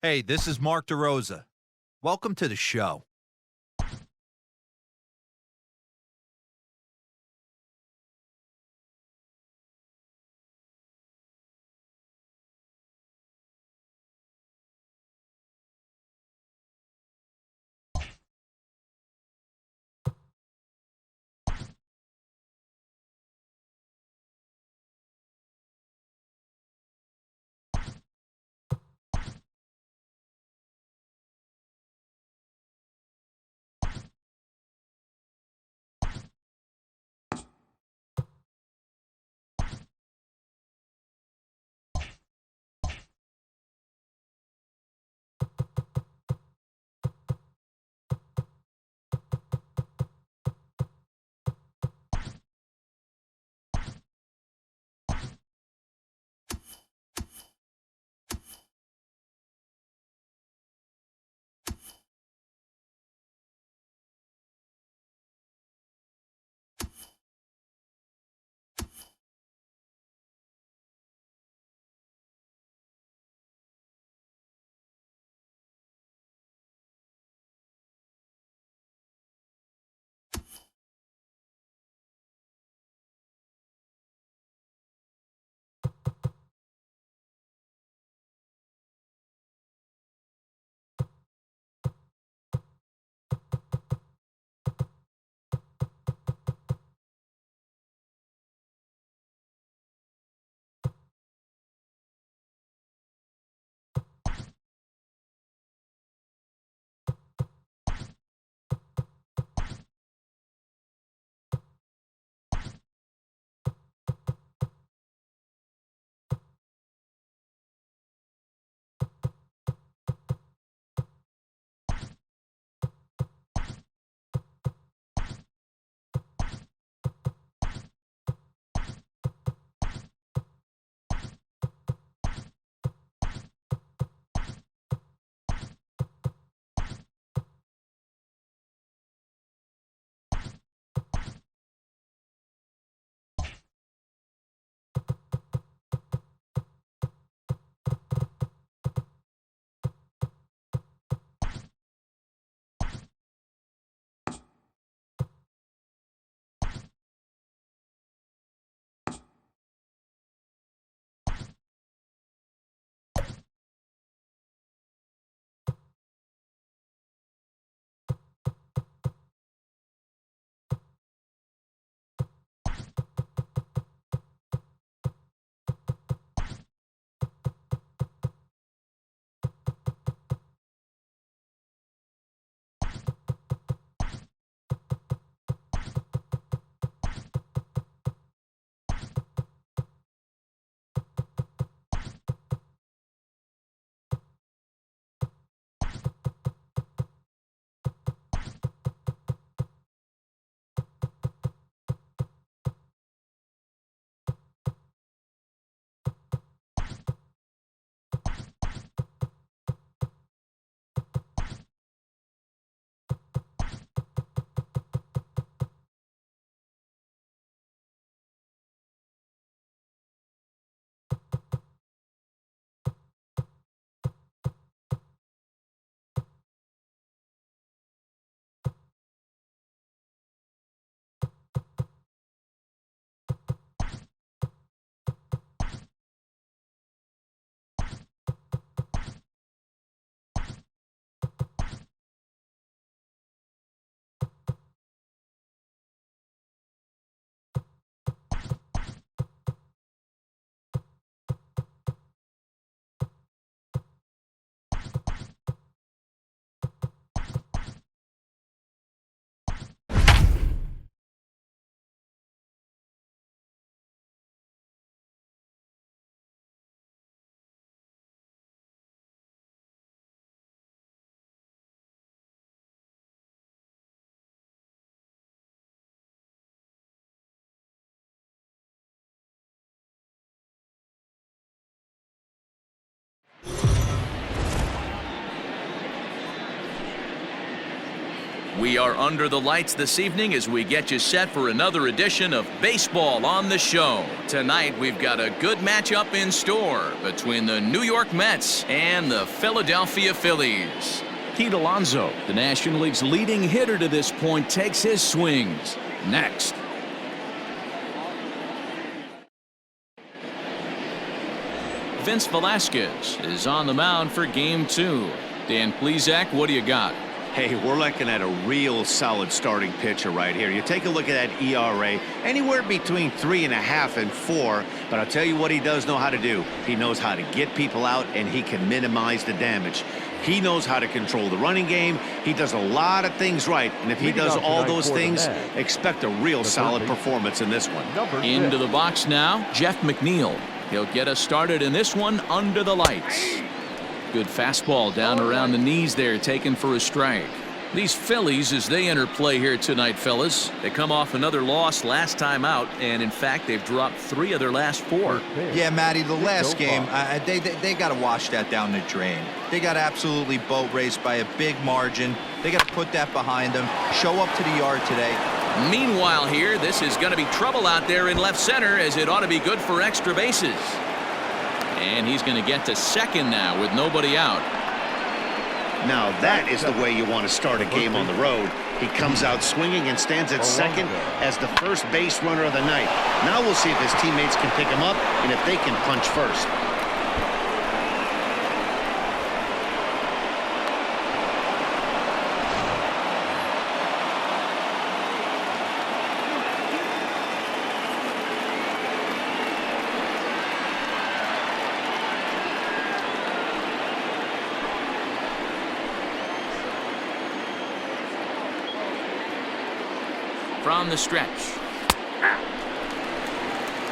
Hey, this is Mark DeRosa. Welcome to the show. We are under the lights this evening as we get you set for another edition of Baseball on the Show. Tonight we've got a good matchup in store between the New York Mets and the Philadelphia Phillies. Pete Alonso, the National League's leading hitter to this point, takes his swings. Next. Vince Velasquez is on the mound for Game 2. Dan Plesac, what do you got? Hey, we're looking at a real solid starting pitcher right here. You take a look at that ERA, anywhere between 3.5 and 4. But I'll tell you what he does know how to do. He knows how to get people out, and he can minimize the damage. He knows how to control the running game. He does a lot of things right. And if he does all those things, expect a real solid performance in this one. Into the box now, Jeff McNeil. He'll get us started in this one under the lights. Good fastball down around the knees there, taken for a strike. These Phillies, as they enter play here tonight, fellas, they come off another loss last time out, and in fact they've dropped 3 of their last 4. Yeah, Matty, the last game, they got to wash that down the drain. They got absolutely boat raced by a big margin. They got to put that behind them, show up to the yard today. Meanwhile here, this is going to be trouble out there in left center, as it ought to be good for extra bases. And he's going to get to second now with nobody out. Now that is the way you want to start a game on the road. He comes out swinging and stands at second as the first base runner of the night. Now we'll see if his teammates can pick him up and if they can punch first. From the stretch.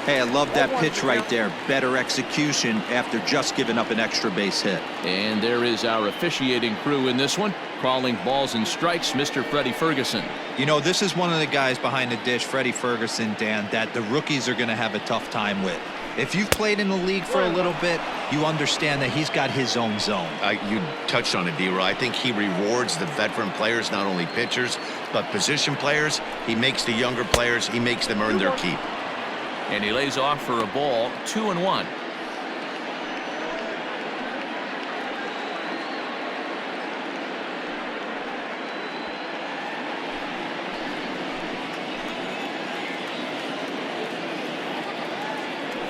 Hey, I love that pitch right there. Better execution after just giving up an extra base hit. And there is our officiating crew in this one, calling balls and strikes, Mr. Freddie Ferguson. You know, this is one of the guys behind the dish, Freddie Ferguson, Dan, that the rookies are going to have a tough time with. If you've played in the league for a little bit, you understand that he's got his own zone. You touched on it, D-Roy. I think he rewards the veteran players, not only pitchers, but position players. He makes the younger players, he makes them earn their keep. And he lays off for a ball, 2-1.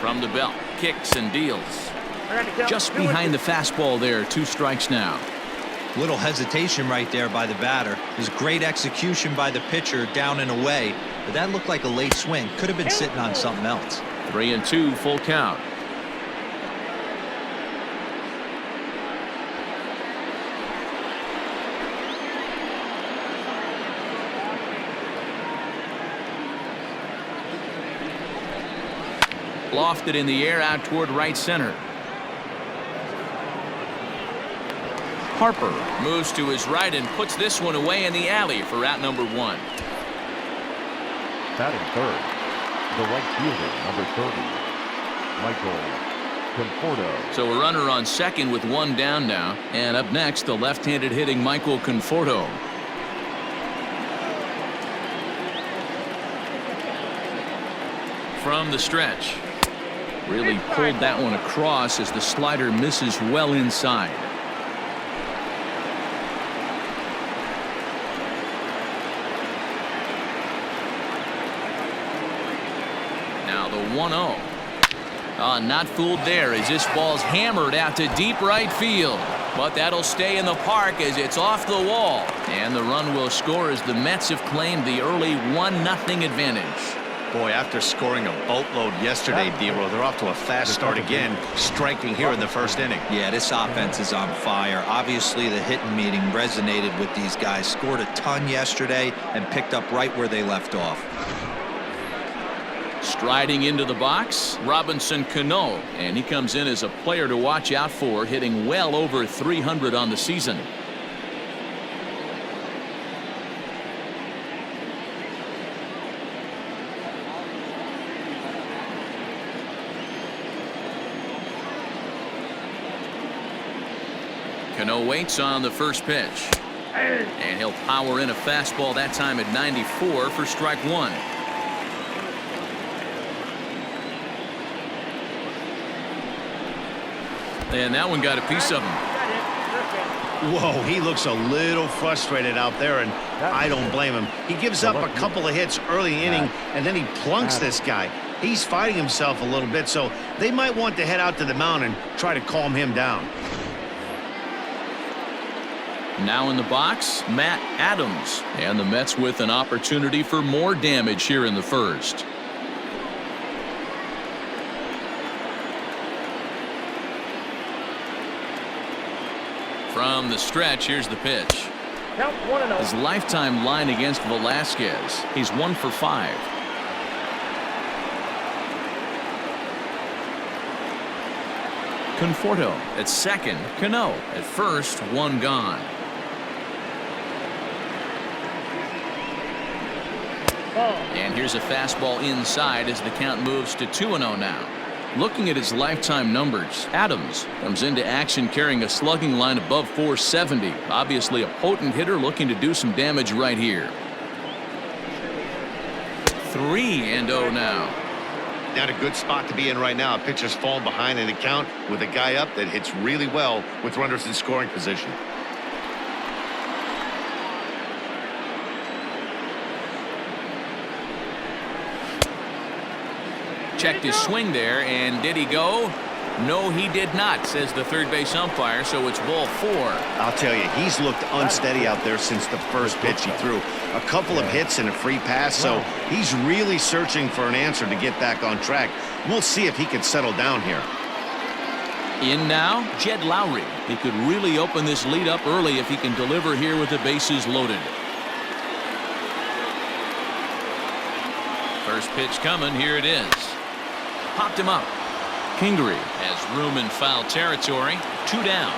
From the belt, kicks and deals. Just behind the fastball there, 2 strikes now. Little hesitation right there by the batter. There's great execution by the pitcher down and away, but that looked like a late swing. Could have been sitting on something else. 3-2, full count. Lofted in the air out toward right center. Harper moves to his right and puts this one away in the alley for out number 1. Batting third, the right fielder, number 30, Michael Conforto. So a runner on second with 1 down now. And up next, the left-handed hitting Michael Conforto. From the stretch. Really pulled that one across as the slider misses well inside. Now the 1-0. Not fooled there as this ball's hammered out to deep right field. But that'll stay in the park as it's off the wall. And the run will score as the Mets have claimed the early 1-0 advantage. Boy, after scoring a boatload yesterday, D-Roy, they're off to a fast start again, striking here in the first inning. Yeah, this offense is on fire. Obviously, the hitting meeting resonated with these guys. Scored a ton yesterday and picked up right where they left off. Striding into the box, Robinson Cano, and he comes in as a player to watch out for, hitting well over 300 on the season. Cano waits on the first pitch. And he'll power in a fastball that time at 94 for strike one. And that one got a piece of him. Whoa, he looks a little frustrated out there, and I don't blame him. He gives up a couple of hits early in the inning, and then he plunks this guy. He's fighting himself a little bit, so they might want to head out to the mound and try to calm him down. Now in the box, Matt Adams. And the Mets with an opportunity for more damage here in the first. From the stretch, here's the pitch. His lifetime line against Velasquez. He's 1 for 5. Conforto at second. Cano at first. 1 gone. And here's a fastball inside as the count moves to 2-0 now. Looking at his lifetime numbers, Adams comes into action carrying a slugging line above 470. Obviously a potent hitter looking to do some damage right here. 3-0 now. Not a good spot to be in right now. A pitcher's falling behind in the count with a guy up that hits really well with runners in scoring position. Checked his swing there, and did he go? No, he did not, says the third base umpire, so it's ball 4. I'll tell you, he's looked unsteady out there since the first pitch he threw. A couple of hits and a free pass, so he's really searching for an answer to get back on track. We'll see if he can settle down here. In now, Jed Lowry. He could really open this lead up early if he can deliver here with the bases loaded. First pitch coming, here it is. Popped him up. Kingery has room in foul territory. 2 down.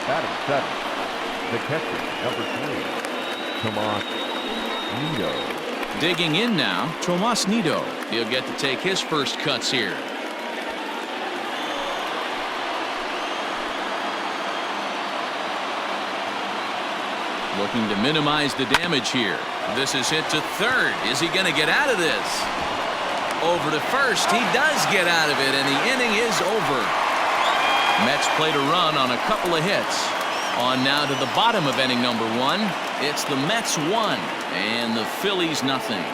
Batting seventh, the catcher, number 3, Tomas Nido. Digging in now, Tomas Nido. He'll get to take his first cuts here. Looking to minimize the damage here. This is hit to third. Is he going to get out of this? Over to first. He does get out of it, and the inning is over. Mets played a run on a couple of hits. On now to the bottom of inning number 1. It's the Mets 1 and the Phillies nothing.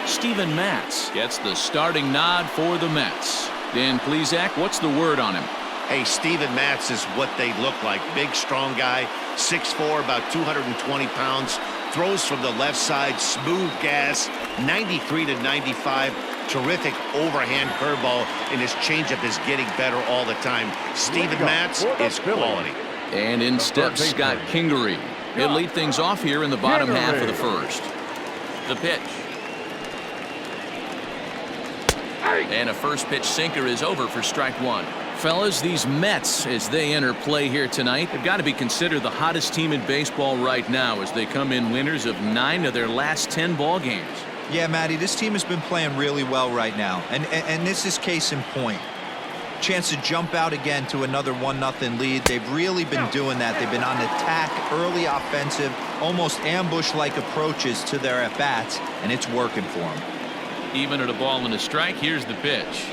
Steven Matz gets the starting nod for the Mets. Dan Plesac, what's the word on him? Hey, Steven Matz is what they look like. Big, strong guy, 6'4", about 220 pounds. Throws from the left side, smooth gas, 93 to 95. Terrific overhand curveball, and his changeup is getting better all the time. Steven Matz is quality. And in steps Scott Kingery. He'll lead things off here in the bottom half of the first. The pitch. And a first pitch sinker is over for strike 1. Fellas, these Mets, as they enter play here tonight, have got to be considered the hottest team in baseball right now as they come in winners of 9 of their last 10 ball games. Yeah, Matty, this team has been playing really well right now, and this is case in point. Chance to jump out again to another 1-0 lead. They've really been doing that. They've been on attack, early offensive, almost ambush-like approaches to their at-bats, and it's working for them. Even at a ball and a strike, here's the pitch.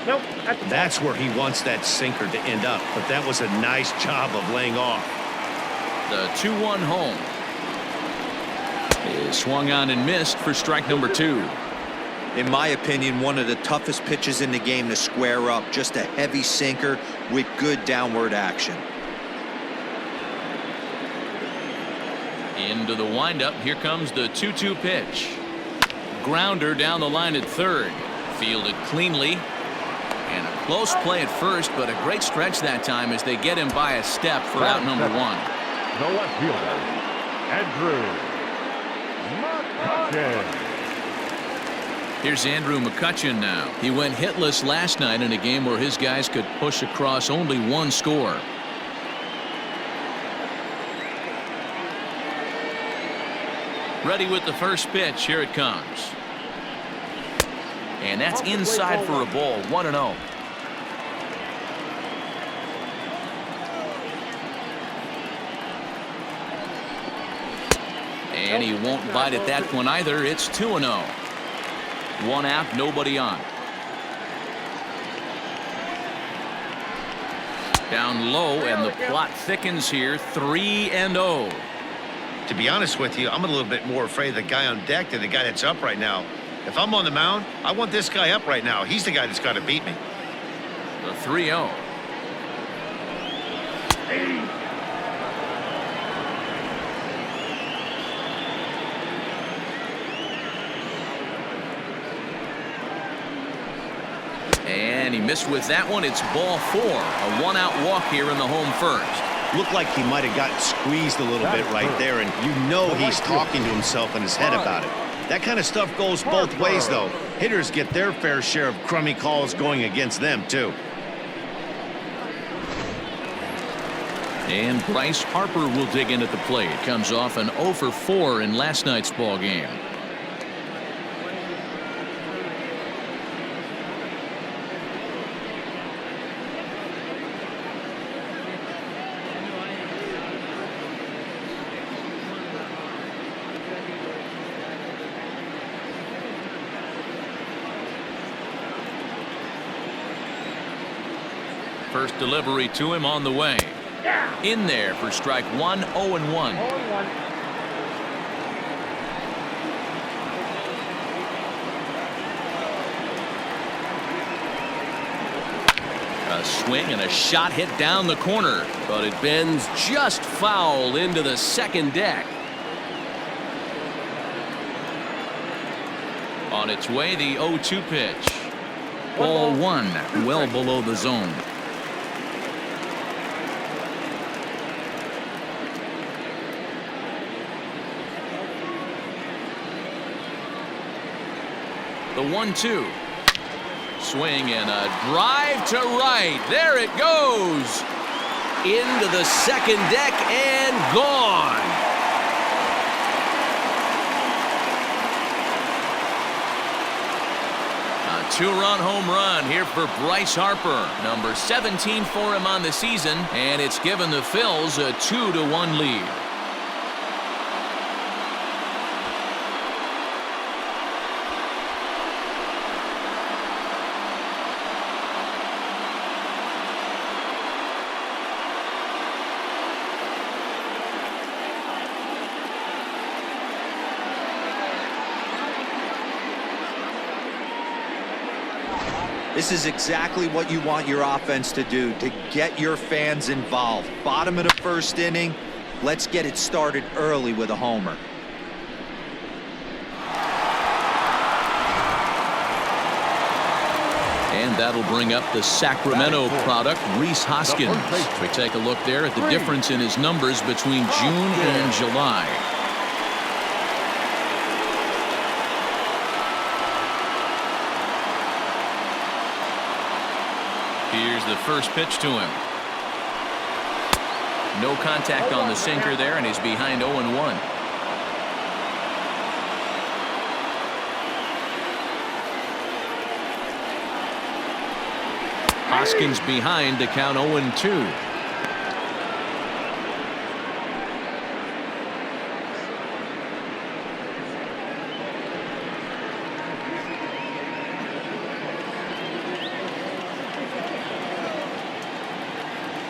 Nope. That's where he wants that sinker to end up, but that was a nice job of laying off. The 2-1 home is swung on and missed for strike number 2. In my opinion, one of the toughest pitches in the game to square up. Just a heavy sinker with good downward action. Into the windup. Here comes the 2-2 pitch. Grounder down the line at third. Fielded cleanly. And a close play at first, but a great stretch that time as they get him by a step for out number 1. The left fielder, Andrew McCutchen. Here's Andrew McCutchen now. He went hitless last night in a game where his guys could push across only 1 score. Ready with the first pitch. Here it comes. And that's inside for a ball. 1-0. And he won't bite at that one either. It's 2-0. One out, nobody on. Down low, and the plot thickens here. 3-0. To be honest with you, I'm a little bit more afraid of the guy on deck than the guy that's up right now. If I'm on the mound, I want this guy up right now. He's the guy that's got to beat me. The 3-0. And he missed with that one. It's ball 4. A one-out walk here in the home first. Looked like he might have gotten squeezed a little bit right there, and you know he's talking to himself in his head about it. That kind of stuff goes both ways, though. Hitters get their fair share of crummy calls going against them, too. And Bryce Harper will dig in at the plate. Comes off an 0 for 4 in last night's ball game. First delivery to him on the way. In there for strike 1, 0-1. A swing and a shot hit down the corner, but it bends just foul into the second deck. On its way, the 0-2 pitch. Ball 1, well below the zone. The 1-2. Swing and a drive to right. There it goes. Into the second deck and gone. A 2-run home run here for Bryce Harper. Number 17 for him on the season, and it's given the Phils a 2-1 lead. This is exactly what you want your offense to do, to get your fans involved. Bottom of the first inning, let's get it started early with a homer. And that'll bring up the Sacramento product, Rhys Hoskins. We take a look there at the difference in his numbers between June and July. Here's the first pitch to him. No contact on the sinker there, and he's behind 0-1. Hoskins behind to count 0-2.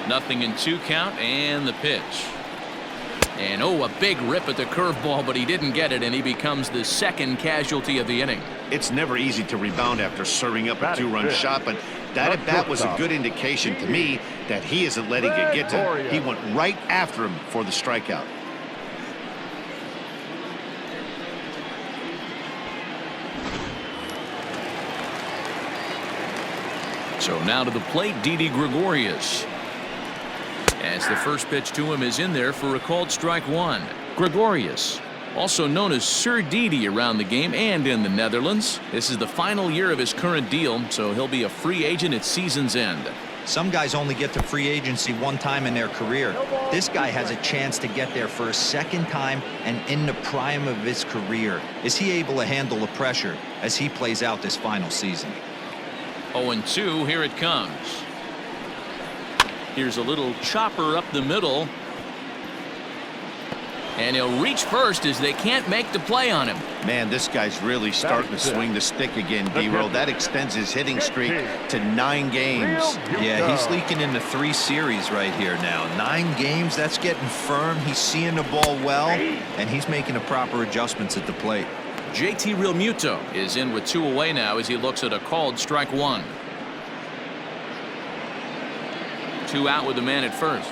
Nothing in 2 count, and the pitch. And a big rip at the curveball, but he didn't get it, and he becomes the second casualty of the inning. It's never easy to rebound after serving up a 2-run shot, but that at bat was a good indication to me that he isn't letting it get to him. He went right after him for the strikeout. So now to the plate, Didi Gregorius. As the first pitch to him is in there for a called strike 1. Gregorius, also known as Sir Didi around the game and in the Netherlands. This is the final year of his current deal, so he'll be a free agent at season's end. Some guys only get to free agency one time in their career. This guy has a chance to get there for a second time and in the prime of his career. Is he able to handle the pressure as he plays out this final season? 0-2, here it comes. Here's a little chopper up the middle. And he'll reach first as they can't make the play on him. Man, this guy's really starting to swing the stick again, D-Roll. That extends his hitting streak to 9 games. Yeah, he's leaking into 3 series right here now. 9 games, that's getting firm. He's seeing the ball well, and he's making the proper adjustments at the plate. JT Realmuto is in with 2 away now as he looks at a called strike 1. 2 out with the man at first.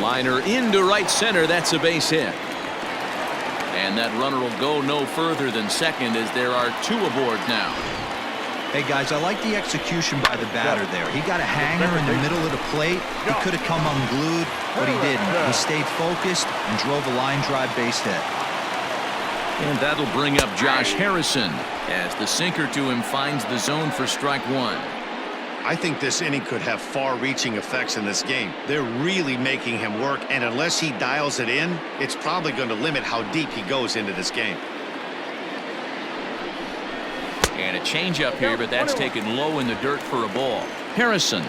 Liner into right center. That's a base hit. And that runner will go no further than second as there are 2 aboard now. Hey, guys, I like the execution by the batter there. He got a hanger in the middle of the plate. He could have come unglued, but he didn't. He stayed focused and drove a line drive base hit. And that'll bring up Josh Harrison as the sinker to him finds the zone for strike 1. I think this inning could have far-reaching effects in this game. They're really making him work, and unless he dials it in, it's probably going to limit how deep he goes into this game. And a changeup here, but that's taken low in the dirt for a ball. Harrison,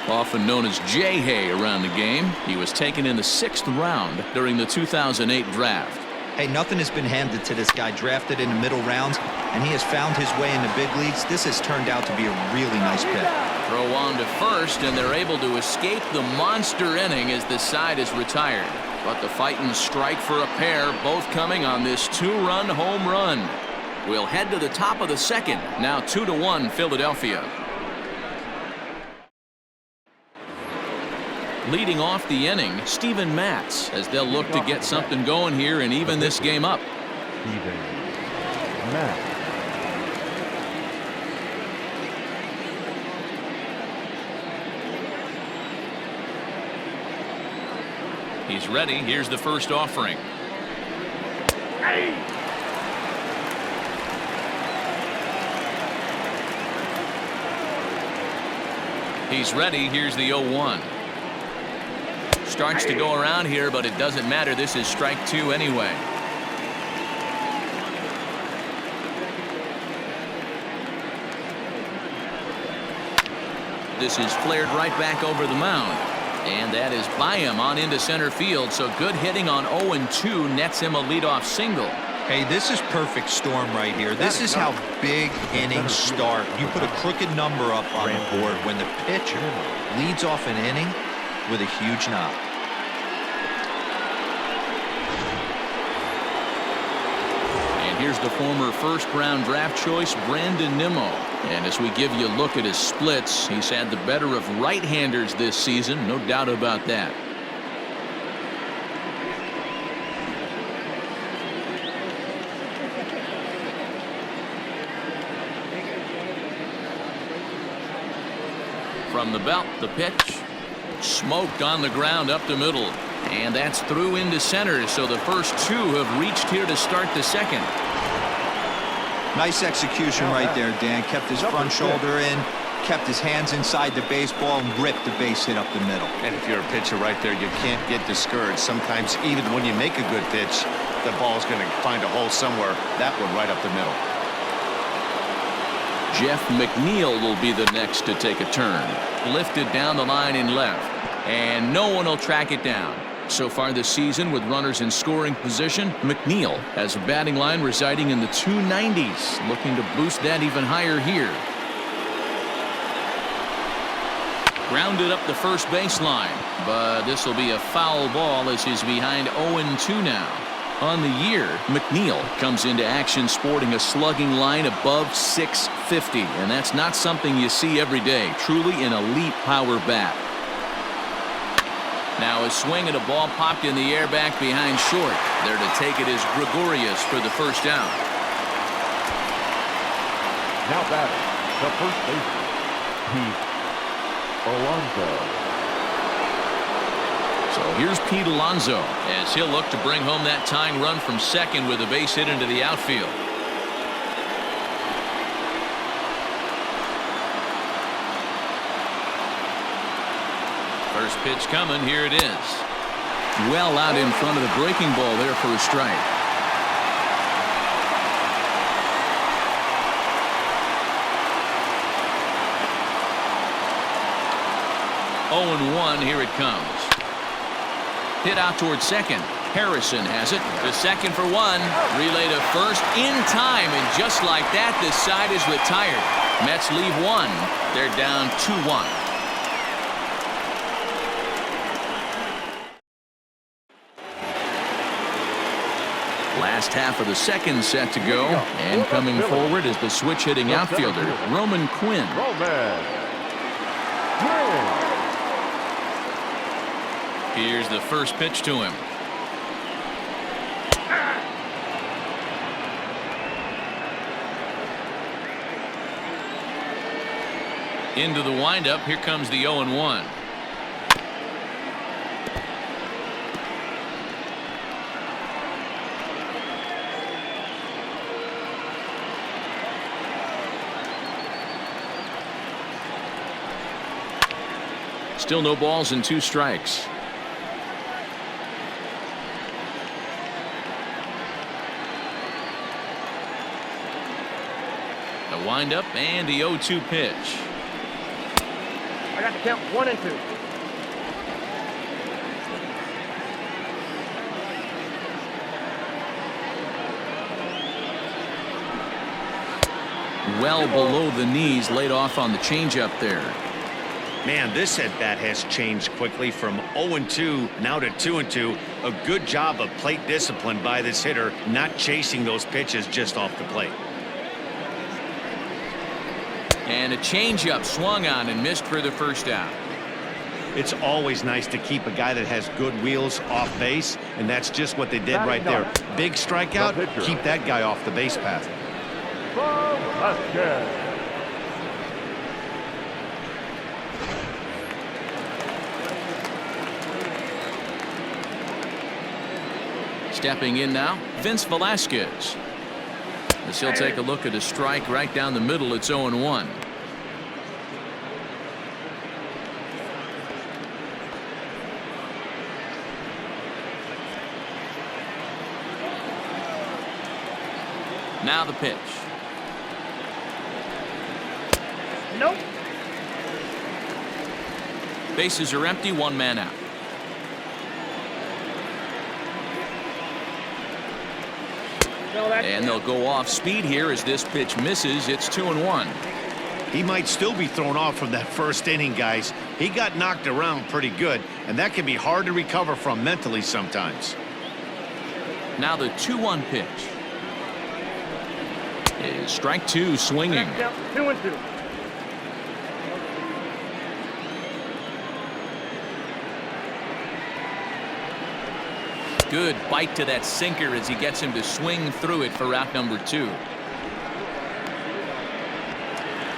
often known as J-Hay around the game. He was taken in the 6th round during the 2008 draft. Hey, nothing has been handed to this guy. Drafted in the middle rounds, and he has found his way in the big leagues. This has turned out to be a really nice pick. Throw on to first, and they're able to escape the monster inning as the side is retired. But the fighting strike for a pair, both coming on this 2-run home run. We'll head to the top of the second. Now 2-1 Philadelphia. Leading off the inning, Steven Matz, as they'll look to get something going here and even this game up. Steven Matz. He's ready. Here's the first offering. He's ready. Here's the 0-1. Starts to go around here, but it doesn't matter. This is strike 2 anyway. This is flared right back over the mound. And that is by him on into center field. So good hitting on 0-2 nets him a leadoff single. Hey, this is perfect storm right here. This is how big innings start. You put a crooked number up on the board when the pitcher leads off an inning with a huge knock. And here's the former first-round draft choice, Brandon Nimmo. And as we give you a look at his splits, he's had the better of right-handers this season, no doubt about that. From the belt, the pitch. Smoked on the ground up the middle. And that's through into center, so the first 2 have reached here to start the second. Nice execution right there, Dan. Kept his front shoulder in, kept his hands inside the baseball, and ripped the base hit up the middle. And if you're a pitcher right there, you can't get discouraged. Sometimes even when you make a good pitch, the ball's going to find a hole somewhere. That one right up the middle. Jeff McNeil will be the next to take a turn. Lifted down the line in left. And no one will track it down. So far this season, with runners in scoring position, McNeil has a batting line residing in the 290s. Looking to boost that even higher here. Grounded up the first baseline. But this will be a foul ball as he's behind 0-2 now. On the year, McNeil comes into action sporting a slugging line above 650, and that's not something you see every day. Truly an elite power bat. Now a swing at a ball popped in the air back behind short. There to take it is Gregorius for the first down. Now batting, the first baseman, Pete Alonso. So here's Pete Alonso as he'll look to bring home that tying run from second with a base hit into the outfield. First pitch coming. Here it is. Well out in front of the breaking ball there for a strike. Oh, 1. Here it comes. Hit out towards second. Harrison has it to second for 1. Relay to first in time, and just like that, the side is retired. Mets leave 1. They're down 2-1. Last half of the second set to go, and coming forward is the switch-hitting outfielder, Roman Quinn. Here's the first pitch to him. Into the windup. Here comes the 0-1. Still no balls and 2 strikes. The windup and the 0-2 pitch. I got to count 1 and 2. Well below the knees, laid off on the changeup there. Man, this at-bat has changed quickly from 0-2 now to 2-2. A good job of plate discipline by this hitter, not chasing those pitches just off the plate. And a changeup swung on and missed for the first out. It's always nice to keep a guy that has good wheels off base, and that's just what they did right there. Big strikeout, keep that guy off the base path. Stepping in now, Vince Velasquez. As he'll take a look at a strike right down the middle. It's 0-1. Now the pitch. Nope. Bases are empty. 1 man out. And they'll go off speed here as this pitch misses. It's 2-1. He might still be thrown off from that first inning, guys. He got knocked around pretty good, and that can be hard to recover from mentally sometimes. Now the 2-1 pitch. Is strike 2 swinging. 2 and 2. Good bite to that sinker as he gets him to swing through it for out number 2.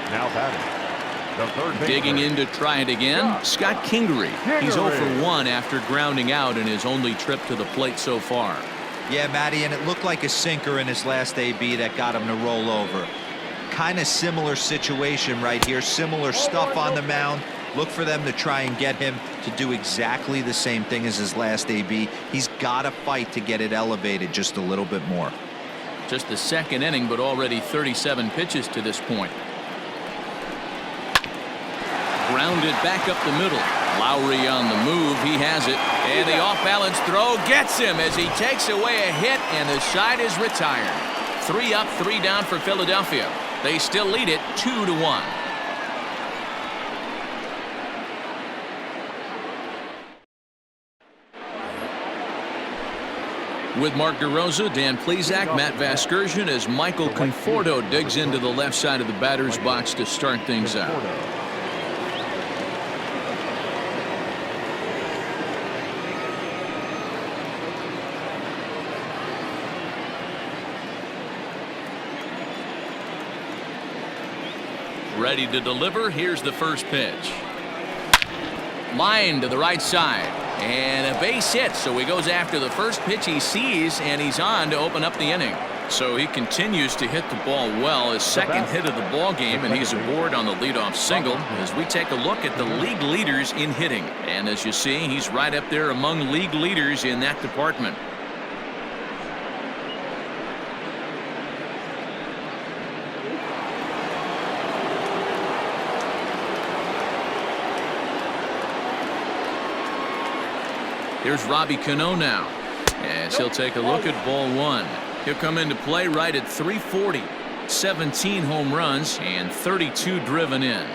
Now batting, the third baseman. Digging in to try it again, Scott Kingery. He's 0 for 1 after grounding out in his only trip to the plate so far. Yeah, Matty, and it looked like a sinker in his last AB that got him to roll over. Kind of similar situation right here. Similar stuff on the mound. Look for them to try and get him to do exactly the same thing as his last AB. He's got to fight to get it elevated just a little bit more. Just the second inning, but already 37 pitches to this point. Grounded back up the middle. Lowry on the move. He has it. And the off-balance throw gets him as he takes away a hit, and the side is retired. 3 up, 3 down for Philadelphia. They still lead it 2-1. With Mark DeRosa, Dan Plesac, Matt Vasgersian as Michael Conforto digs into the left side of the batter's box to start things out. Ready to deliver. Here's the first pitch. Line to the right side. And a base hit, so he goes after the first pitch he sees, and he's on to open up the inning. So he continues to hit the ball well, his second hit of the ball game, and he's aboard on the leadoff single as we take a look at the league leaders in hitting. And as you see, he's right up there among league leaders in that department. Here's Robbie Cano now, as he'll take a look at ball one. He'll come into play right at 340. 17 home runs and 32 driven in.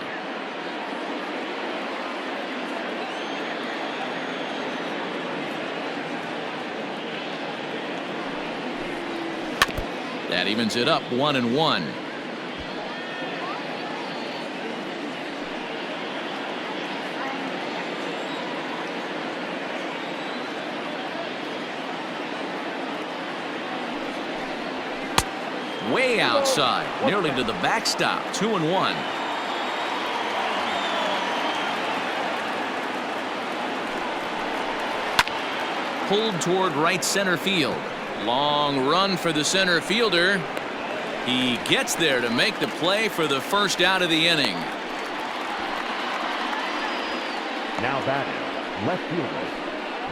That evens it up 1-1. Way outside, nearly to the backstop. 2-1. Pulled toward right center field. Long run for the center fielder. He gets there to make the play for the first out of the inning. Now batting, left fielder,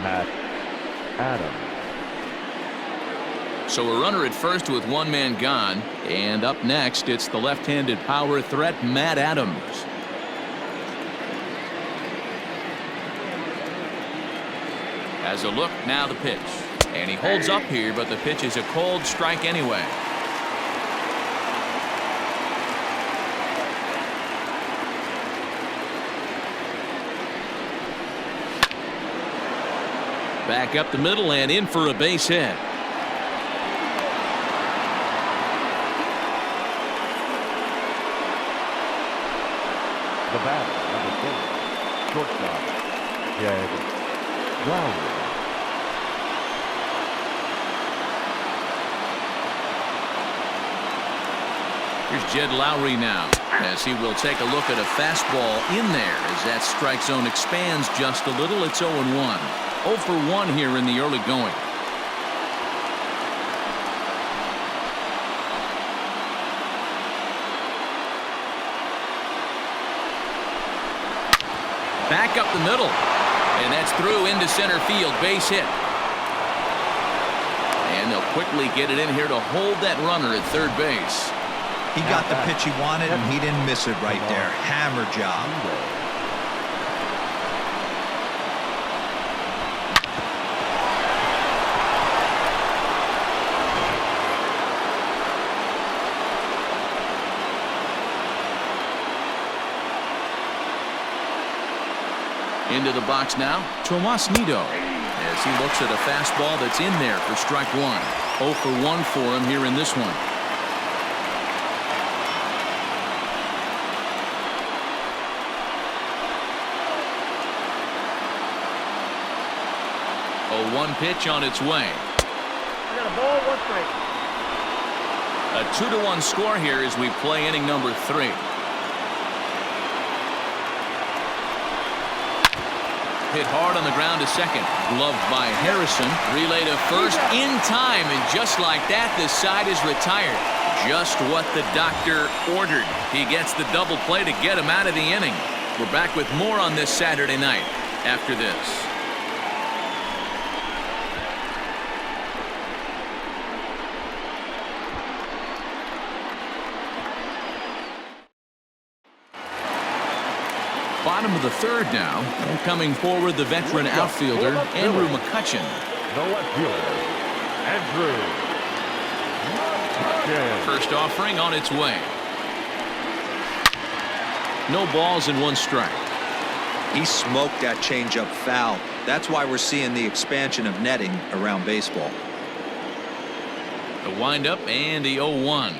Matt Adams. So a runner at first with one man gone, and up next it's the left-handed power threat Matt Adams. Has a look, now the pitch, and he holds up here, but the pitch is a cold strike anyway. Back up the middle and in for a base hit. The batter, number 4, shortstop, Jed Lowry. Here's Jed Lowry now, as he will take a look at a fastball in there as that strike zone expands just a little. It's 0-1. 0 for 1 here in the early going. Back up the middle, and that's through into center field. Base hit. And they'll quickly get it in here to hold that runner at third base. He got the pitch he wanted, and he didn't miss it right there. Hammer job. Into the box now, Tomas Nido, as he looks at a fastball that's in there for strike one. 0 for 1 for him here in this one. A 1 pitch on its way. I got a ball, 1 strike. A 2-1 score here as we play inning number 3. Hit hard on the ground to second. Gloved by Harrison. Relay to first in time, and just like that, the side is retired. Just what the doctor ordered. He gets the double play to get him out of the inning. We're back with more on this Saturday night after this. Bottom of the third now, and coming forward the veteran outfielder Andrew McCutchen. The left fielder, Andrew McCutchen. First offering on its way. No balls and 1 strike. He smoked that changeup foul. That's why we're seeing the expansion of netting around baseball. The windup and the 0-1.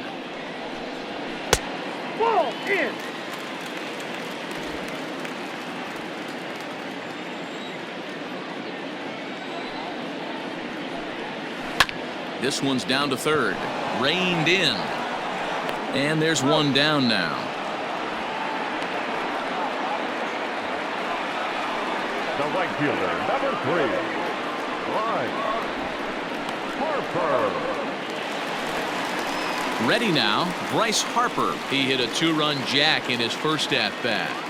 Ball in. This one's down to third. Reined in. And there's 1 down now. The right fielder, number 3, Bryce Harper. Ready now, Bryce Harper. He hit a 2-run jack in his first at-bat.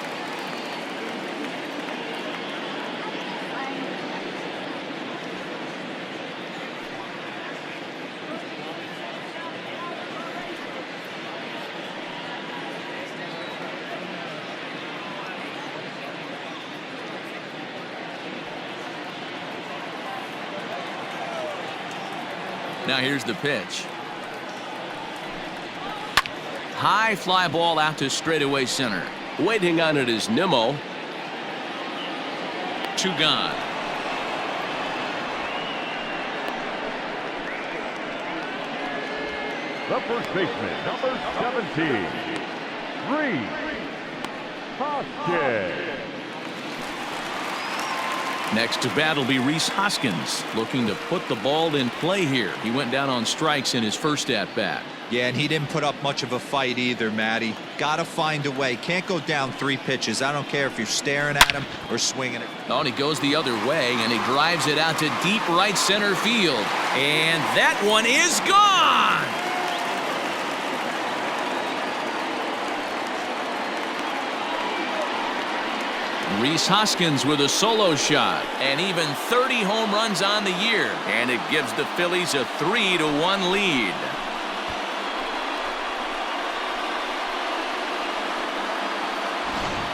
Now here's the pitch. High fly ball out to straightaway center. Waiting on it is Nimmo. 2 gone. The first baseman, number 17, Reese Hoskins. Next to bat will be Rhys Hoskins, looking to put the ball in play here. He went down on strikes in his first at-bat. Yeah, and he didn't put up much of a fight either, Matty. Got to find a way. Can't go down 3 pitches. I don't care if you're staring at him or swinging it. Oh, and he goes the other way, and he drives it out to deep right center field. And that one is gone! Rhys Hoskins with a solo shot, and even 30 home runs on the year, and it gives the Phillies a 3-1 lead.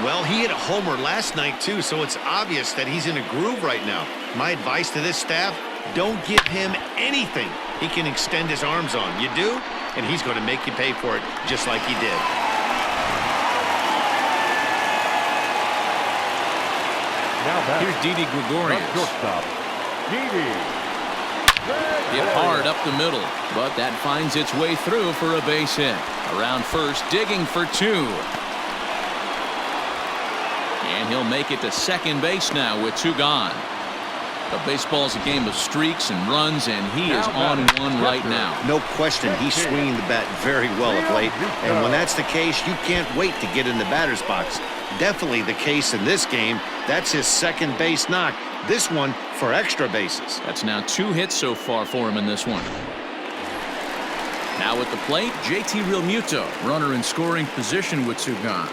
Well, he hit a homer last night, too, so it's obvious that he's in a groove right now. My advice to this staff, don't give him anything he can extend his arms on. You do, and he's going to make you pay for it just like he did. Here's Didi Gregorius. Shortstop, Didi. Hit hard up the middle, but that finds its way through for a base hit. Around first, digging for 2. And he'll make it to second base now with 2 gone. The baseball's a game of streaks and runs, and he is on one right now. No question, he's swinging the bat very well of late. And when that's the case, you can't wait to get in the batter's box. Definitely the case in this game. That's his second base knock. This one for extra bases. That's now 2 hits so far for him in this one. Now at the plate, JT Realmuto, runner in scoring position with 2 gone.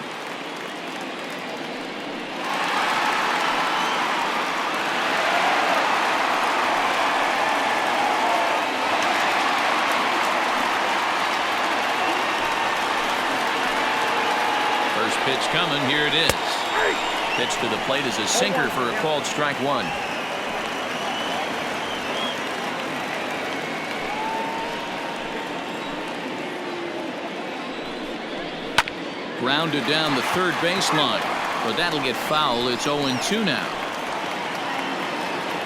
First pitch coming, here it is. Pitch to the plate is a sinker for a called strike 1. Grounded down the third baseline, but that'll get foul. It's 0-2 now.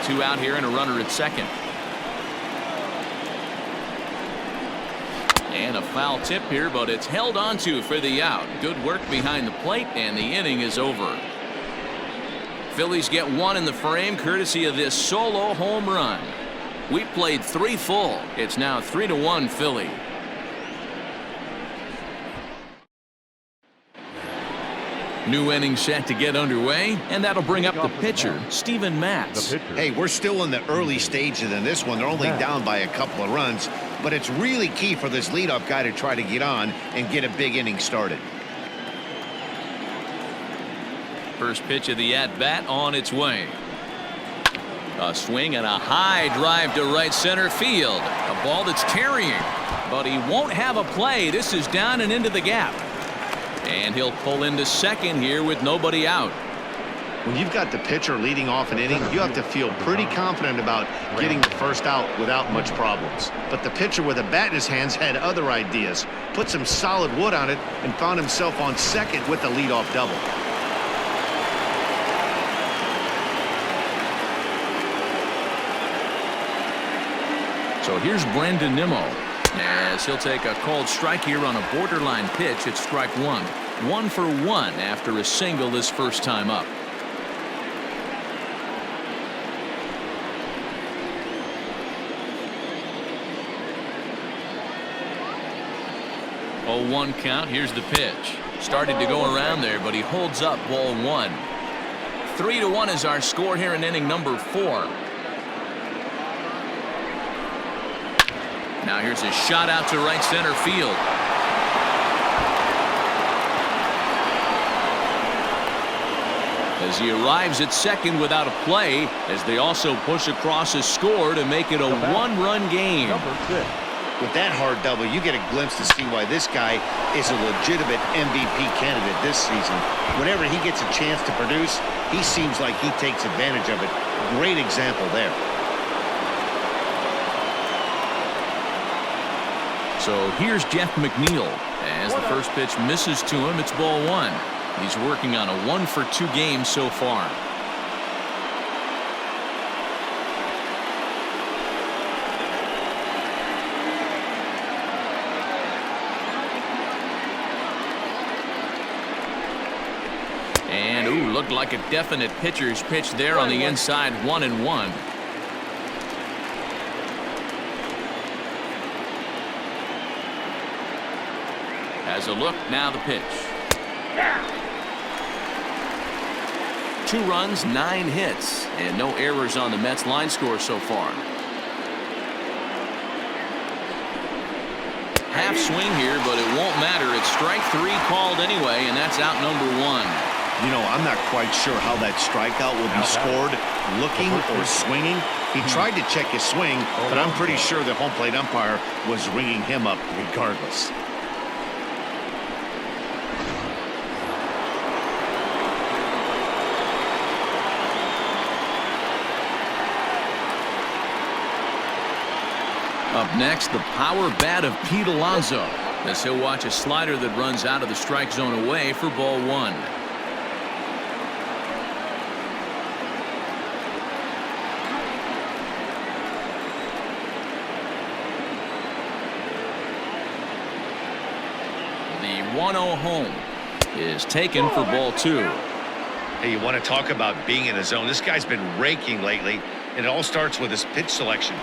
2 out here and a runner at second. And a foul tip here, but it's held onto for the out. Good work behind the plate, and the inning is over. Phillies get 1 in the frame courtesy of this solo home run. We played 3 full. It's now 3-1 Philly. New inning set to get underway, and that'll bring up the pitcher, Steven Matz. Hey, we're still in the early stages in this one. They're only down by a couple of runs, but it's really key for this leadoff guy to try to get on and get a big inning started. First pitch of the at-bat on its way. A swing and a high drive to right center field. A ball that's carrying, but he won't have a play. This is down and into the gap. And he'll pull into second here with nobody out. When you've got the pitcher leading off an inning, you have to feel pretty confident about getting the first out without much problems. But the pitcher with a bat in his hands had other ideas. Put some solid wood on it and found himself on second with the leadoff double. So here's Brandon Nimmo, as he'll take a called strike here on a borderline pitch at strike 1. 1 for 1 after a single his first time up. Oh, 1 count. Here's the pitch. Started to go around there, but he holds up ball 1. 3-1 is our score here in inning number 4. Now here's a shot out to right center field. As he arrives at second without a play, as they also push across a score to make it a one-run game. With that hard double, you get a glimpse to see why this guy is a legitimate MVP candidate this season. Whenever he gets a chance to produce, he seems like he takes advantage of it. Great example there. So here's Jeff McNeil. As the first pitch misses to him, it's ball one. He's working on a 1-for-2 game so far. And, ooh, looked like a definite pitcher's pitch there on the inside, 1-1. Has a look, now the pitch. 2 runs, 9 hits, and no errors on the Mets line score so far. Half swing here, but it won't matter. It's strike 3 called anyway, and that's out number 1. You know, I'm not quite sure how that strikeout will be scored, looking or swinging. He tried to check his swing, but I'm pretty sure the home plate umpire was ringing him up regardless. Up next, the power bat of Pete Alonso, as he'll watch a slider that runs out of the strike zone away for ball 1. The 1-0 home is taken for ball 2. Hey, you want to talk about being in a zone? This guy's been raking lately, and it all starts with his pitch selection.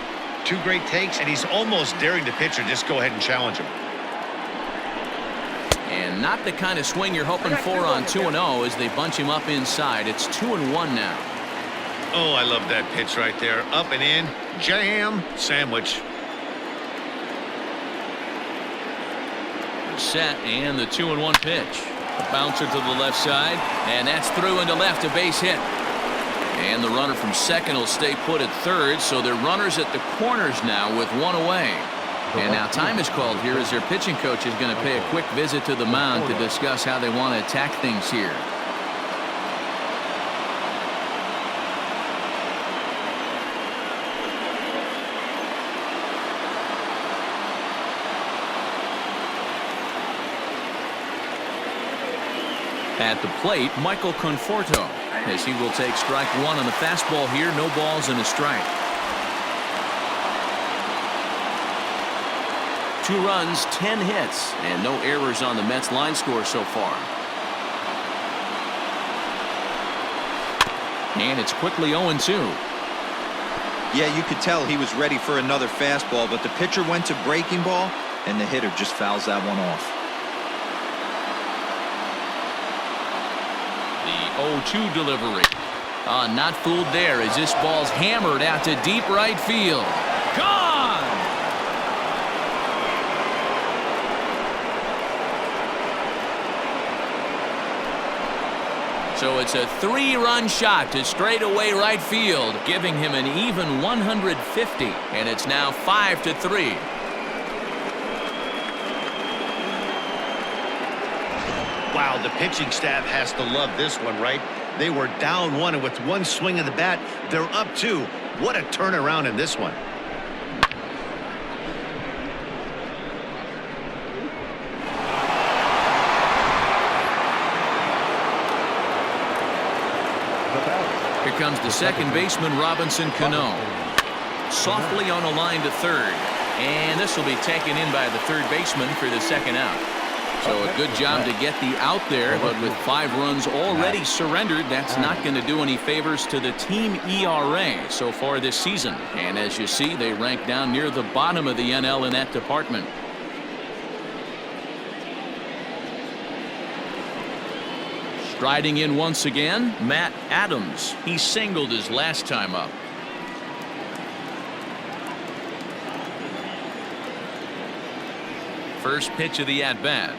2 great takes, and he's almost daring the pitcher just go ahead and challenge him. And not the kind of swing you're hoping for on 2-0 as they bunch him up inside. It's 2-1 now. Oh, I love that pitch right there. Up and in, jam, sandwich. Set, and the 2-1 pitch. A bouncer to the left side, and that's through into left, a base hit. And the runner from second will stay put at third, so they're runners at the corners now with 1 away. And now time is called here as their pitching coach is going to pay a quick visit to the mound to discuss how they want to attack things here. At the plate, Michael Conforto, as he will take strike 1 on the fastball here. No balls and a strike. 2 runs, 10 hits, and no errors on the Mets line score so far. And it's quickly 0-2. Yeah, you could tell he was ready for another fastball, but the pitcher went to breaking ball, and the hitter just fouls that one off. 0-2 delivery. Not fooled there as this ball's hammered out to deep right field. Gone! So it's a 3-run shot to straightaway right field, giving him an even 150, and it's now 5-3. Wow, the pitching staff has to love this one, right? They were down 1, and with 1 swing of the bat, they're up 2. What a turnaround in this one. Here comes the second baseman, Robinson Cano. Softly on a line to third. And this will be taken in by the third baseman for the second out. So a good job to get the out there, but with 5 runs already surrendered, that's not going to do any favors to the team ERA so far this season. And as you see, they rank down near the bottom of the NL in that department. Striding in once again, Matt Adams. He singled his last time up. First pitch of the at-bat.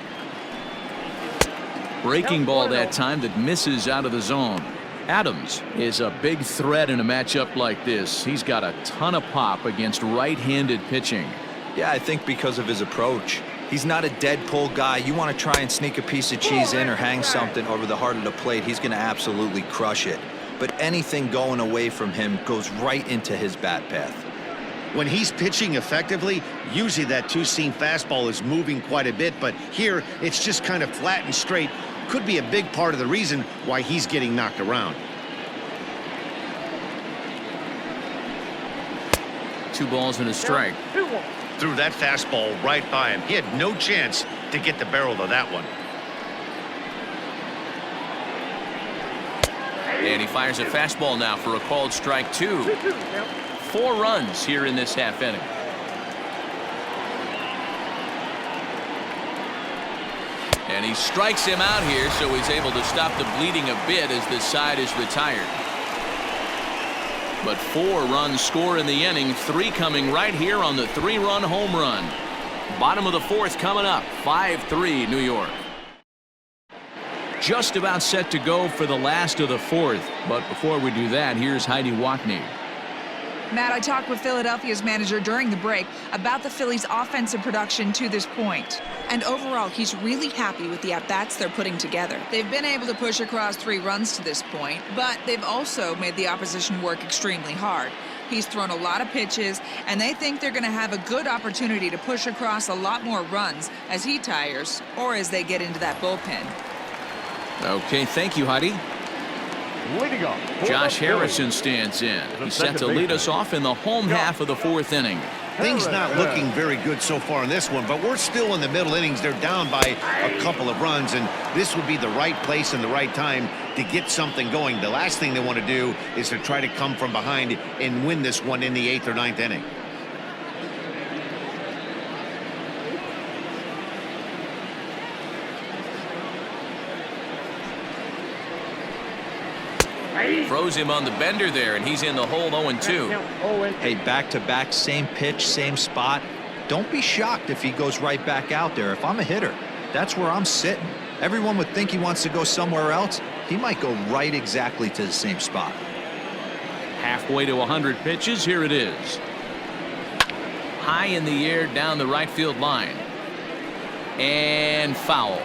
Breaking ball that time that misses out of the zone. Adams is a big threat in a matchup like this. He's got a ton of pop against right-handed pitching. Yeah, I think because of his approach. He's not a dead pull guy. You want to try and sneak a piece of cheese in or hang something over the heart of the plate, he's going to absolutely crush it. But anything going away from him goes right into his bat path. When he's pitching effectively, usually that two-seam fastball is moving quite a bit, but here it's just kind of flat and straight. Could be a big part of the reason why he's getting knocked around. 2 balls and a strike. Threw that fastball right by him. He had no chance to get the barrel of that one. And he fires a fastball now for a called strike 2. 4 runs here in this half inning. And he strikes him out here, so he's able to stop the bleeding a bit as the side is retired. But 4 runs score in the inning, 3 coming right here on the 3-run home run. Bottom of the 4th coming up, 5-3 New York. Just about set to go for the last of the 4th. But before we do that, here's Heidi Watney. Matt, I talked with Philadelphia's manager during the break about the Phillies' offensive production to this point. And overall, he's really happy with the at-bats they're putting together. They've been able to push across 3 runs to this point, but they've also made the opposition work extremely hard. He's thrown a lot of pitches, and they think they're going to have a good opportunity to push across a lot more runs as he tires or as they get into that bullpen. Okay, thank you, Heidi. Leading off, Josh Harrison stands in. He's set to lead us off in the home half of the 4th inning. Things not looking very good so far in this one, but we're still in the middle innings. They're down by a couple of runs, and this would be the right place and the right time to get something going. The last thing they want to do is to try to come from behind and win this one in the 8th or 9th inning. Throws him on the bender there, and he's in the hole 0-2. Hey, back-to-back, same pitch, same spot. Don't be shocked if he goes right back out there. If I'm a hitter, that's where I'm sitting. Everyone would think he wants to go somewhere else. He might go right exactly to the same spot. Halfway to 100 pitches, here it is. High in the air down the right field line. And foul.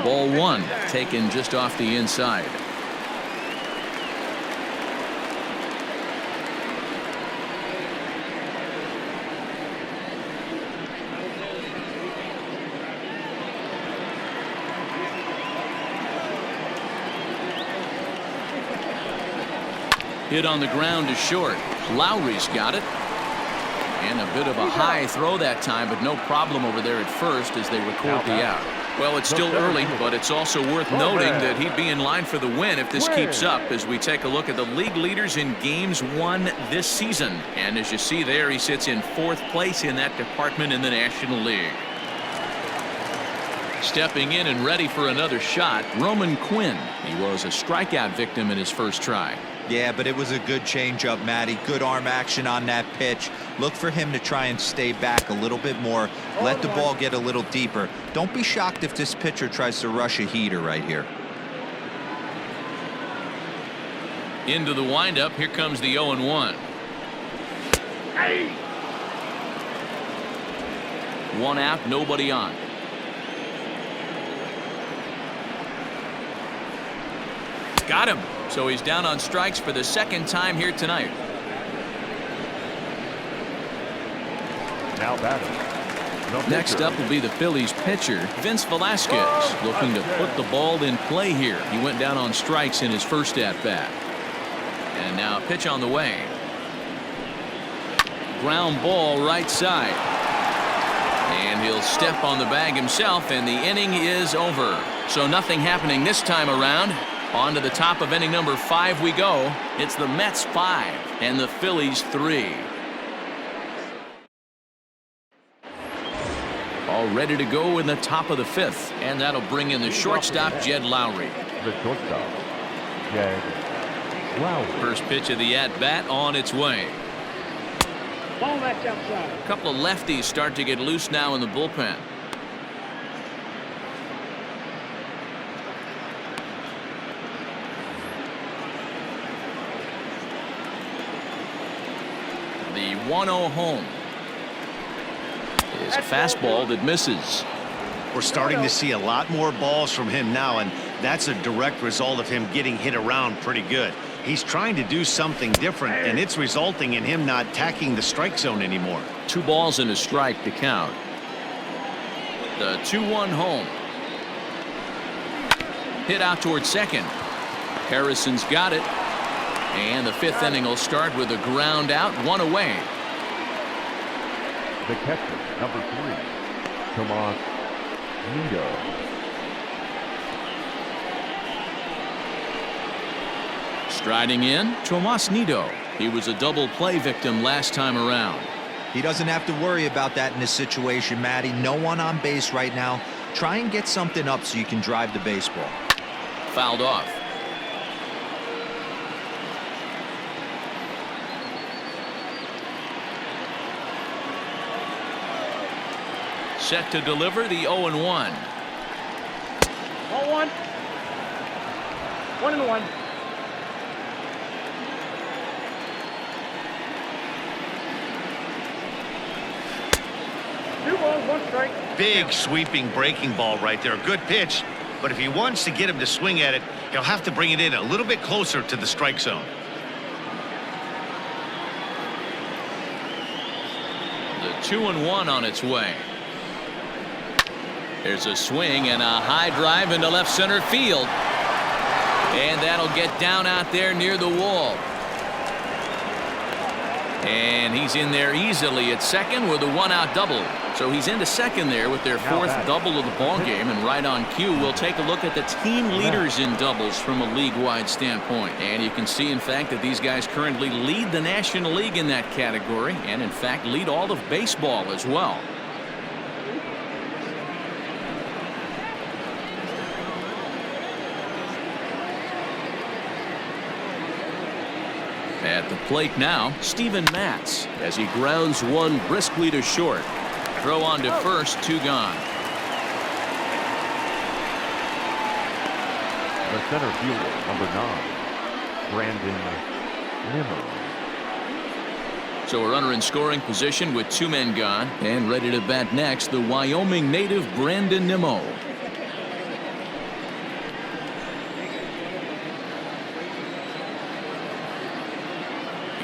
Ball 1, taken just off the inside. Hit on the ground to short. Lowry's got it. And a bit of a high throw that time, but no problem over there at first as they record the out. Well, it's still early, but it's also worth noting that he'd be in line for the win if this keeps up as we take a look at the league leaders in games won this season. And as you see there, he sits in 4th place in that department in the National League. Stepping in and ready for another shot, Roman Quinn. He was a strikeout victim in his first try. Yeah, but it was a good changeup, Matty. Good arm action on that pitch. Look for him to try and stay back a little bit more. Let the ball get a little deeper. Don't be shocked if this pitcher tries to rush a heater right here. Into the windup. Here comes the 0-1. One out, nobody on. Got him. So he's down on strikes for the 2nd time here tonight. Now batting. Next up will be the Phillies pitcher, Vince Velasquez, looking to put the ball in play here. He went down on strikes in his first at-bat. And now a pitch on the way. Ground ball right side. And he'll step on the bag himself, and the inning is over. So nothing happening this time around. On to the top of inning number 5 we go. It's the Mets 5 and the Phillies 3. All ready to go in the top of the 5th, and that'll bring in the shortstop, Jed Lowry. The shortstop, Jag Lowry. First pitch of the at-bat on its way. Ball that's outside. A couple of lefties start to get loose now in the bullpen. The 1-0 home is a fastball that misses. We're starting to see a lot more balls from him now, and that's a direct result of him getting hit around pretty good. He's trying to do something different, and it's resulting in him not tacking the strike zone anymore. 2 balls and a strike to count. The 2-1 home. Hit out towards second. Harrison's got it. And the 5th inning will start with a ground out, 1 away. The catcher, number 3, Tomas Nido. Striding in, Tomas Nido. He was a double play victim last time around. He doesn't have to worry about that in this situation, Matty. No one on base right now. Try and get something up so you can drive the baseball. Fouled off. Set to deliver the 0-1. Ball 1. 1-1. Two balls, 1 strike. Big sweeping breaking ball right there. Good pitch, but if he wants to get him to swing at it, he'll have to bring it in a little bit closer to the strike zone. The 2-1 on its way. There's a swing and a high drive into left center field. And that'll get down out there near the wall. And he's in there easily at second with a 1-out double. So he's into second there with their 4th double of the ball game. And right on cue, we'll take a look at the team leaders in doubles from a league-wide standpoint. And you can see, in fact, that these guys currently lead the National League in that category. And, in fact, lead all of baseball as well. At the plate now, Steven Matz as he grounds one briskly to short. Throw on to first, 2 gone. The center fielder, number 9, Brandon Nimmo. So a runner in scoring position with 2 men gone, and ready to bat next, the Wyoming native Brandon Nimmo.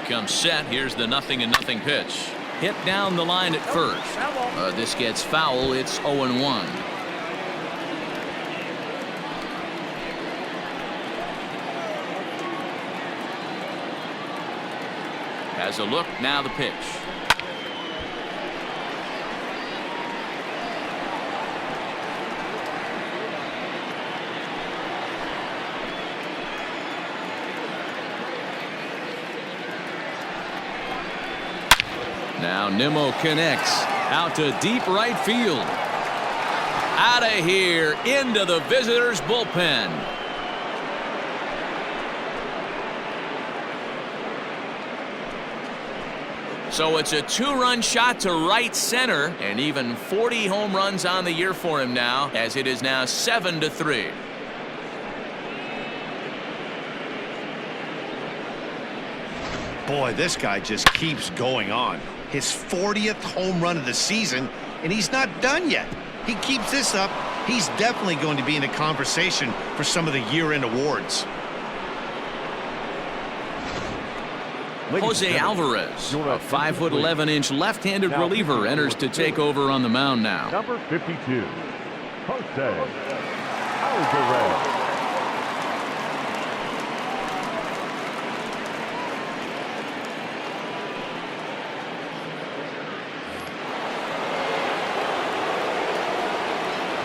Comes set. Here's the 0-0 pitch. Hit down the line at first. This gets foul. It's 0-1. Has a look. Now the pitch. Now Nimmo connects out to deep right field. Out of here into the visitors' bullpen. So it's a 2-run shot to right center, and even 40 home runs on the year for him now, as it is now 7-3. Boy, this guy just keeps going on. His 40th home run of the season, and he's not done yet. He keeps this up, he's definitely going to be in the conversation for some of the year-end awards. Jose Alvarez, a 5'11" left-handed reliever, enters to take over on the mound now. Number 52, Jose Alvarez.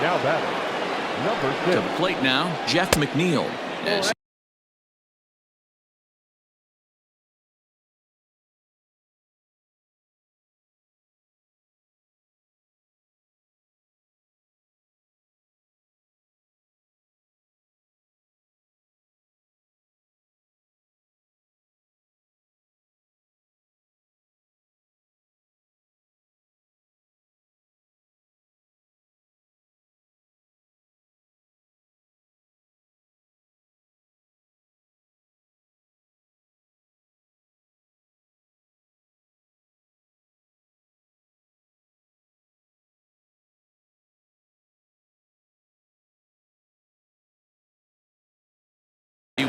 Now batting, number 6. To the plate now, Jeff McNeil. As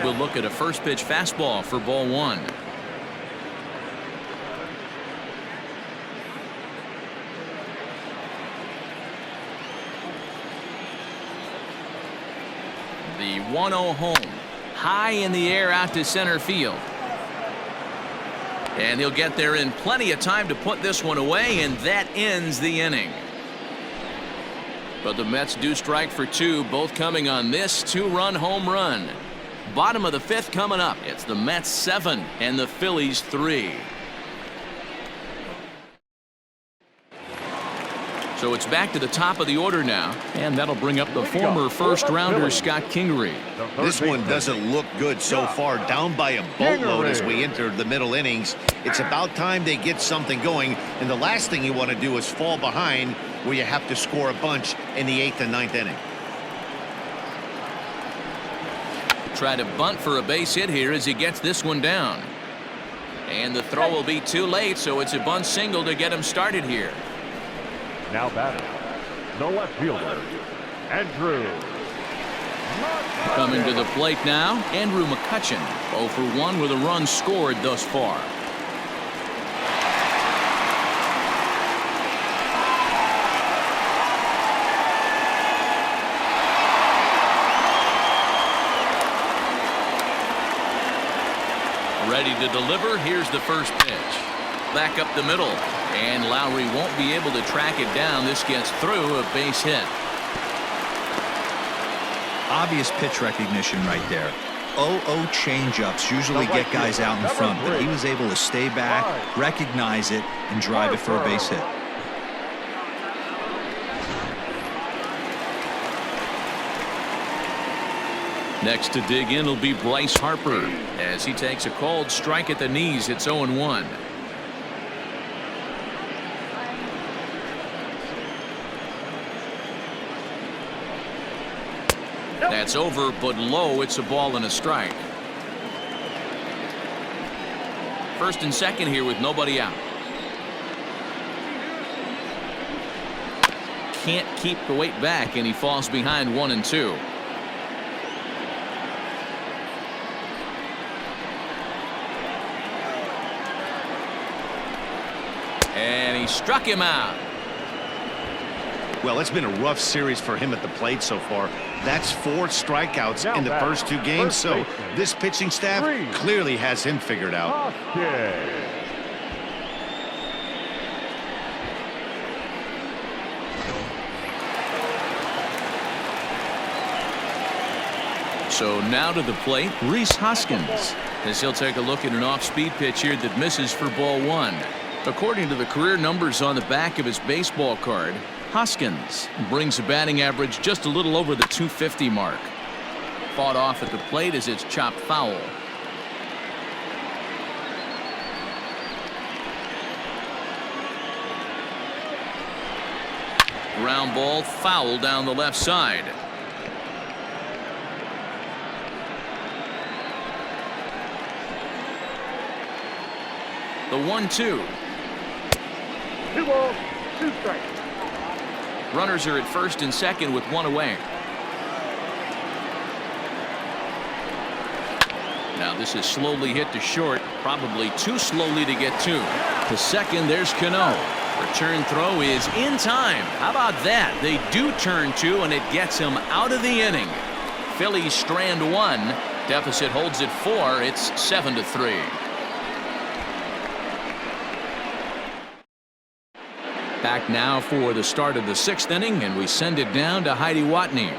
we'll look at a first pitch fastball for ball one. The 1-0 home. High in the air out to center field. And he'll get there in plenty of time to put this one away, and that ends the inning. But the Mets do strike for two, both coming on this two-run home run. Bottom of the fifth coming up. It's the Mets 7 and the Phillies 3. So it's back to the top of the order now, and that'll bring up the former first-rounder Scott Kingery. This one doesn't look good so far. Down by a boatload as we enter the middle innings. It's about time they get something going, and the last thing you want to do is fall behind where you have to score a bunch in the 8th and 9th inning. Try to bunt for a base hit here as he gets this one down. And the throw will be too late, so it's a bunt single to get him started here. Now batting, the left fielder, Andrew. Coming to the plate now, Andrew McCutchen, 0 for 1 with a run scored thus far. Ready to deliver. Here's the first pitch. Back up the middle. And Lowry won't be able to track it down. This gets through, a base hit. Obvious pitch recognition right there. 0-0 changeups usually get guys out in front, but he was able to stay back, recognize it, and drive it for a base hit. Next to dig in will be Bryce Harper as he takes a called strike at the knees. It's 0-1. That's over, but low. It's a ball and a strike. First and second here with nobody out. Can't keep the weight back, and he falls behind 1 and 2. And he struck him out. Well, it's been a rough series for him at the plate so far. That's 4 strikeouts in the first 2 games, so this pitching staff clearly has him figured out. So now to the plate, Rhys Hoskins, as he'll take a look at an off-speed pitch here that misses for ball 1. According to the career numbers on the back of his baseball card, Hoskins brings a batting average just a little over the 250 mark. Fought off at the plate as it's chopped foul. Ground ball foul down the left side. The 1-2. 2 balls, 2 strikes. Runners are at first and second with 1 away. Now this is slowly hit to short, probably too slowly to get to. To second, there's Cano. Return throw is in time. How about that? They do turn 2, and it gets him out of the inning. Phillies strand 1. Deficit holds at 4. It's 7-3. Back now for the start of the 6th inning, and we send it down to Heidi Watney.